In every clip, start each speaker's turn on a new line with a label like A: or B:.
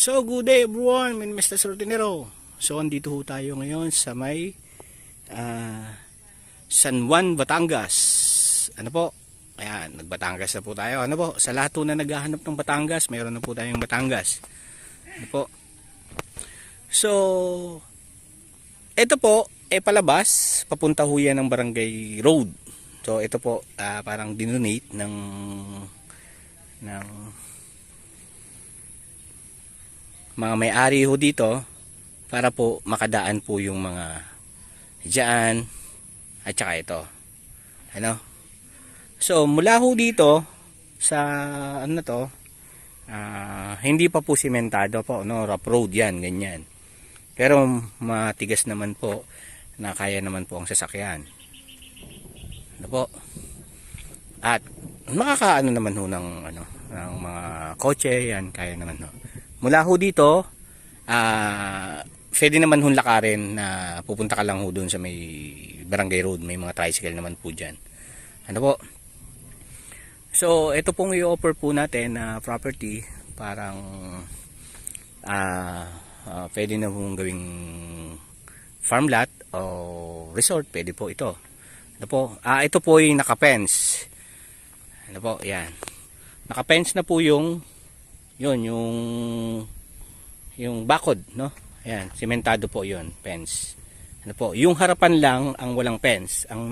A: So, good day everyone, my name is Mr. Sortinero. So, andito ho tayo ngayon sa may San Juan, Batangas. Ano po? Ayan, nag-Batangas na po tayo. Ano po? Sa lahat po na naghahanap ng Batangas, mayroon na po tayong Batangas. Ano po? So, ito po, palabas, papunta ho yan ng Barangay Road. So, ito po, parang dinonate ng mga may-ari ho dito para po makadaan po yung mga dyan at saka ito. Ano? So, mula ho dito sa ano to, hindi pa po simentado po, no? Rough road yan, ganyan. Pero matigas naman po na kaya naman po ang sasakyan. Ano po? At makakaano naman ho ng ano, ng mga kotse, yan kaya naman ho. Mula ho dito, pwede naman hong lakarin na pupunta ka lang ho doon sa may Barangay Road. May mga tricycle naman po dyan. Ano po? So, ito pong i-offer po natin na property. Parang pwede na hong gawing farm lot o resort. Pwede po ito. Ano po? Ito po yung naka-fence. Ano po? Yan. Naka-fence na po yung yung bakod, no? Ayan, sementado po yun, fence. Ano po, yung harapan lang ang walang fence. Ang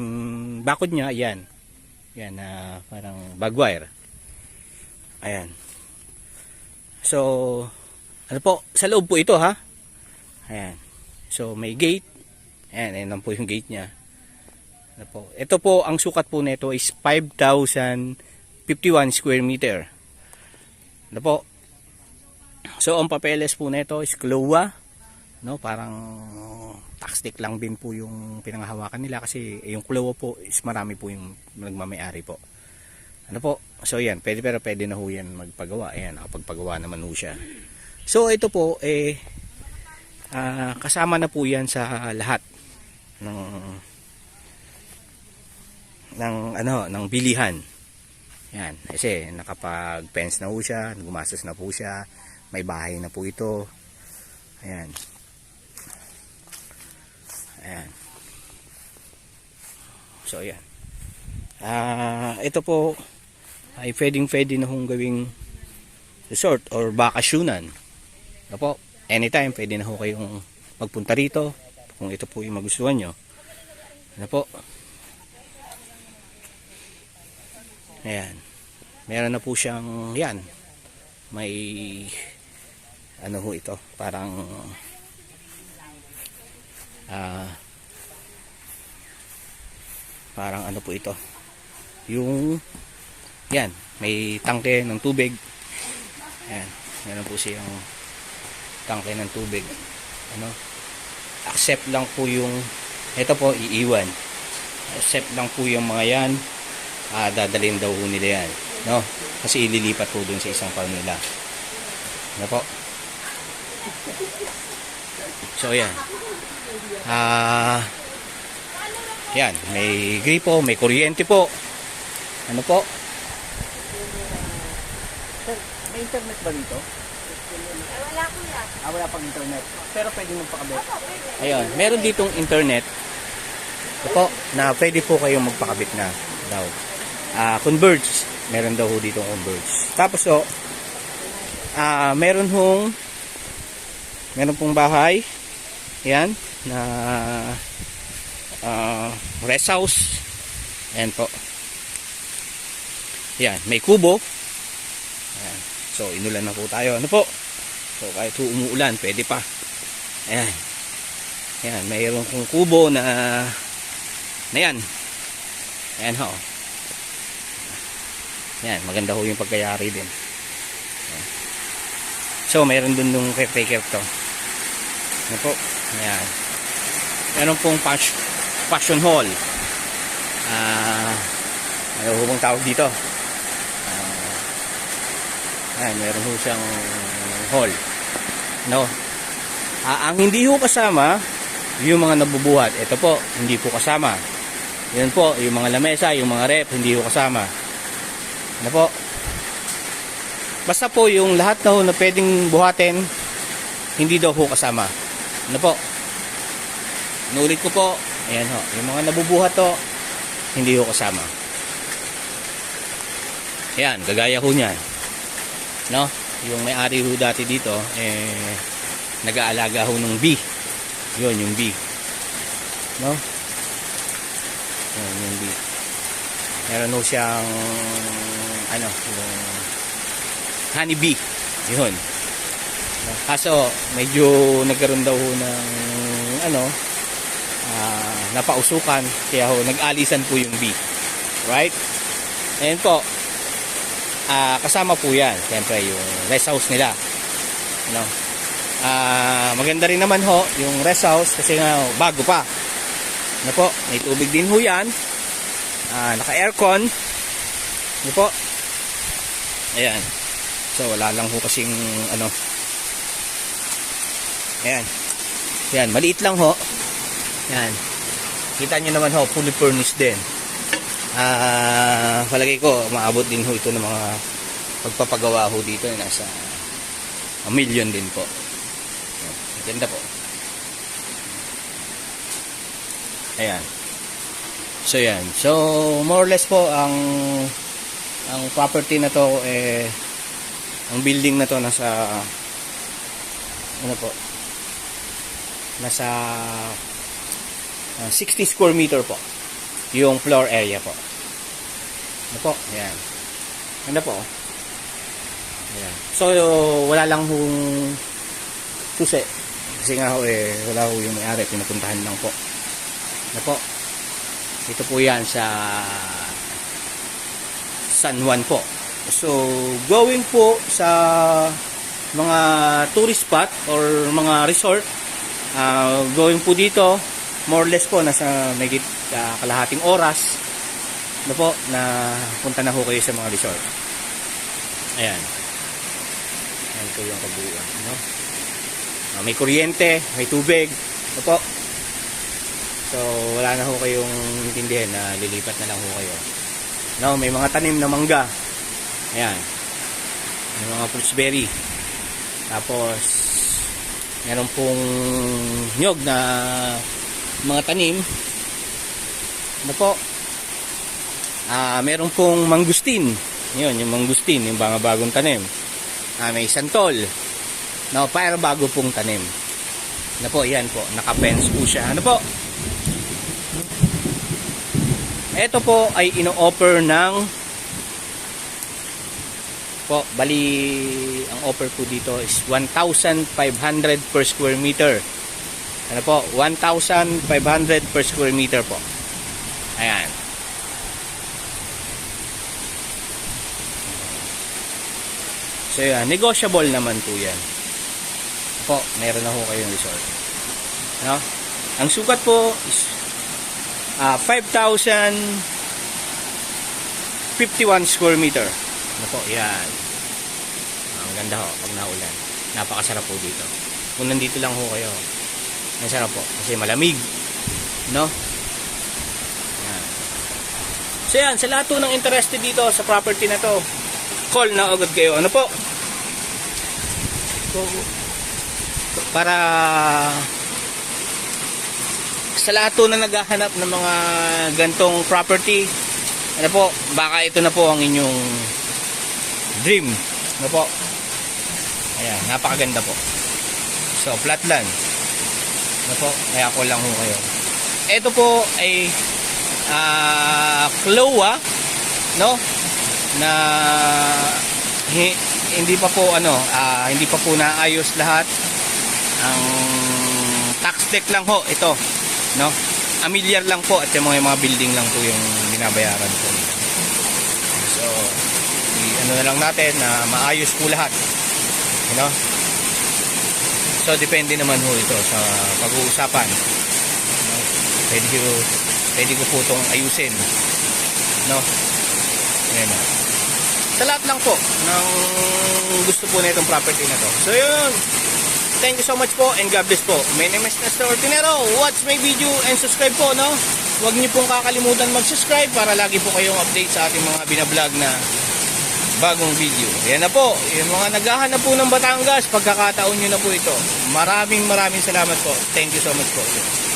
A: bakod niya, ayan. Yan, parang barbed wire. Ayan. So, ano po, sa loob po ito, ha? Ayan. So, may gate. Ayan, ayan lang po yung gate niya. Ano po, ito po, ang sukat po nito is 5,051 square meter. Ano po? So, ang papeles po nito is CLOA, no? Parang tax stick lang din po yung pinanghahawakan nila kasi yung CLOA po is marami po yung nagmamayari po. Ano po? So, yan. Pero pwede na ho yan magpagawa. Ayan, nakapagpagawa naman ho siya. So, ito po, kasama na po yan sa lahat ng bilihan. Yan, kasi nakapag-fence na po siya, gumastos na po siya, may bahay na po ito. Ayan. Ayan. So, ayan. Ito po ay pwede na hong gawing resort or bakasyonan. Ano po? Anytime, pwede na ho kayong magpunta rito kung ito po yung magustuhan nyo. Ano po? Ayan. Meron na po siyang, yan, may ano ho ito, parang parang ano po ito, yung yan, may tangke ng tubig. Ayan, meron po siyang tangke ng tubig. Ano, accept lang po yung ito po, iiwan. Accept lang po yung mga yan. Dadalhin daw ho nila yan, no? Kasi ililipat po dun sa isang farm nila. Ano po? So, yan. Yan, may gripo, may kuryente po. Ano po? Sir, may internet ba dito?
B: Wala po yan.
A: Wala pang internet. Pero pwede magpakabit. Ayun, meron ditong internet. Ito po, na pwede po kayong magpakabit na daw. Converge. Meron daw ho dito converge. Tapos meron pong bahay. Yan, na rest house. Ayan po. Yan, may kubo. Ayan. So, inulan na po tayo. Ano po? So, kahit umuulan, pwede pa. Ayan. Yan, mayroon kong kubo na yan. Ayan ho. Yan, maganda ho yung pagkayari din. Ayan. So, mayroon dun nung caretaker to. Ano po? Ayan. Meron pong fashion hall. Ano ho bang tawag dito? Ayan, meron ho siyang hall. No? Ang hindi ho kasama, yung mga nabubuhat. Ito po, hindi po kasama. Yan po, yung mga lamesa, yung mga rep, hindi ho kasama. Ano po? Basta po yung lahat na pwedeng buhatin hindi daw ho kasama. Ano po? Inuulit ko po. Ayan ho. Yung mga nabubuhat to, hindi ho kasama. Ayan, kagaya ho niyan. No? Yung may-ari ho dati dito, nag-aalaga ho ng bee. Yun, yung bee. No? Yun, yung bee. Meron ho siyang, yung honey bee. Yun. Kaso, medyo nagkaroon daw ho ng, napausukan. Kaya ho, nag-alisan po yung bee. Right? Ayan po. Kasama po yan. Siyempre, yung rest house nila. Maganda rin naman ho, yung rest house. Kasi nga, bago pa. Po, may tubig din ho yan. Naka-aircon. Po. Ayan. So, wala lang ho kasing, Ayan. Ayan, maliit lang ho. Ayan. Kita nyo naman ho, fully furnished din. Palagay ko, maabot din ho ito ng mga pagpapagawa ho dito. Nasa 1 million din po. Ganda po. Ayan. So, yan. So, more or less po, ang property na to, ang building na to, nasa, nasa 60 square meter po. Yung floor area po. Ayan. Ano po? Ayan. So, wala lang hong susi. Kasi nga ho, wala ho yung may-ari. Pinapuntahan lang po. Ito po yan sa San Juan po. So, going po sa mga tourist spot or mga resort, going po dito, more or less po, nasa may kalahating oras na punta na ho kayo sa mga resort. Ayan. Ayan po yung kabuuan. May kuryente, may tubig. So, wala na ho kayong intindihan na lilipat na lang ho kayo. May mga tanim na mangga. Ayan. May mga fruits berry. Tapos, meron pong nyog na mga tanim. Meron pong mangustin. Yun, yung mangustin, yung mga bagong tanim. May santol. Para bago pong tanim. Yan po, naka-fence po siya. Ito po ay ino-offer ng bali, ang offer po dito is 1,500 per square meter. 1,500 per square meter po. Ayan. So yan, negotiable naman po yan. Meron na ho kayong resort. Ang sukat po is 5,051 square meter. Yan. Ang ganda ho pag naulan. Napakasarap po dito. Kung nandito lang ho kayo, masarap po kasi malamig. Yan. So yan, sa lahat ng interested dito sa property na to, call na agad kayo. Para sa lahat na naghahanap ng mga gantong property, baka ito na po ang inyong dream. Ayan, napakaganda po. So, flatland. Kaya ko lang ho kayo. Ito po ay Kloa, na hindi pa po naayos lahat. Ang tax deck lang ho ito, Amilyar lang po, at yung mga building lang po yung binabayaran po. So, na lang natin na maayos po lahat. So, depende naman ho ito sa pag-uusapan. Pwede ko po itong ayusin. Ayan. Sa lahat lang po ng gusto po na itong property na to. So, yun. Thank you so much po and God bless po. My name is Nestor Ortinero. Watch my video and subscribe po, Huwag niyo pong kakalimutan mag-subscribe para lagi po kayong update sa ating mga binablog na bagong video. Yan na po, yung mga naghahanap po ng Batangas, pagkakataon nyo na po ito. Maraming salamat po. Thank you so much po.